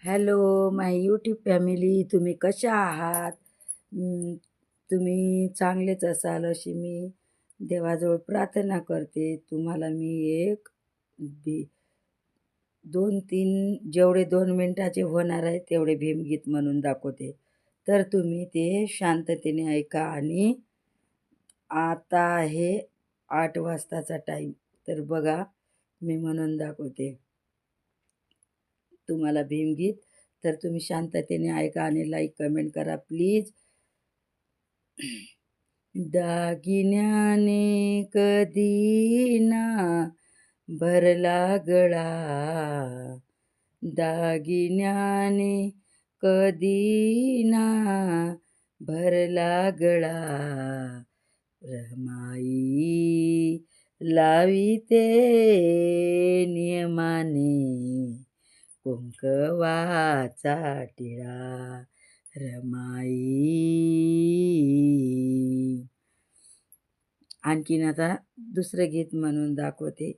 Hello माय YouTube family, तुम्ही कशा आहात? तुम्ही चांगलेच असाल अशी मी देवाजवळ प्रार्थना करते. तुम्हाला मी एक बी 2-3 जेवढे 2 मिनिटाचे होणार आहे तेवढे भीमगीत म्हणून दाखवते. तर तुम्ही ते शांततेने ऐका. आणि आता आहे 8 वाजताचा टाईम. तर बघा, मी म्हणून दाखवते तुम्हाला भीमगीत. तर तुम्ही शांततेने ऐका आणि लाईक कमेंट करा प्लीज. दागिन्याने कधी ना भरला गळा, दागिन्याने कधी ना भरला गळा, रमाई लाविते नियमाने कुंकवाचा टिळा, रमाई. आणखीन आता दुसरं गीत म्हणून दाखवते.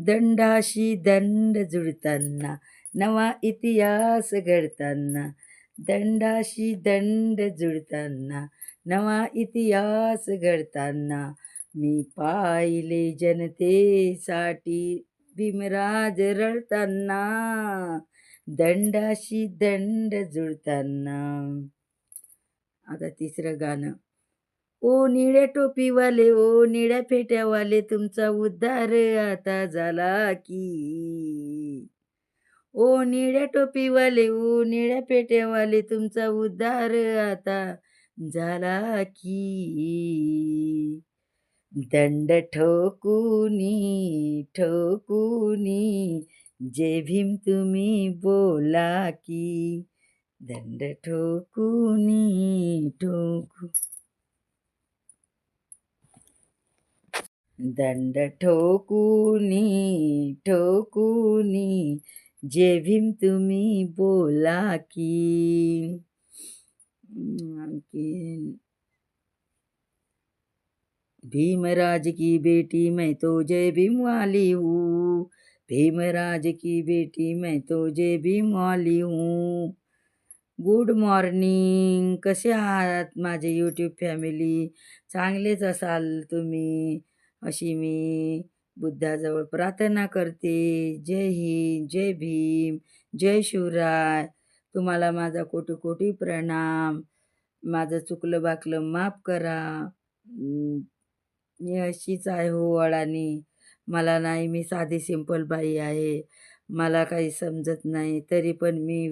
दंडाशी दंड जुळताना नवा इतिहास घडताना, दंडाशी दंड जुळताना नवा इतिहास घडताना, मी पाहिले जनतेसाठी भीमराज रडताना, दंडाशी दंड जुळताना. आता तिसरं गाणं. ओ निळ्या टोपीवाले, ओ निळ्या फेट्यावाले, तुमचा उद्धार आता झाला की. ओ निळ्या टोपीवाले, ओ निळ्या फेट्यावाले, तुमचा उद्धार आता झाला की. दंड ठोकुनी ठोकुनी जय भीम तुम्ही बोला की, दंड ठोकुनी ठोकू, दंड ठोकुनी ठोकुनी जय भीम तुम्ही बोला की. आणखीन भीमराज की बेटी मैं तो जय भीम वाली हूँ, भीमराज की बेटी मैं तो जय भीम वाली हूँ. Good morning. कसे आहात माझे यूट्यूब फॅमिली? चांगलेच असाल तुम्ही अशी मी बुद्धाजवळ प्रार्थना करते. जय हिंद, जय भीम, जय शिवराय. तुम्हाला माझा कोटी कोटी प्रणाम. माझं चुकलं बाकलं माफ करा. मी अशीच आहे हो अडाणी. मला नाही, मी साधी सिंपल बाई आहे. मला काही समजत नाही, तरी पण मी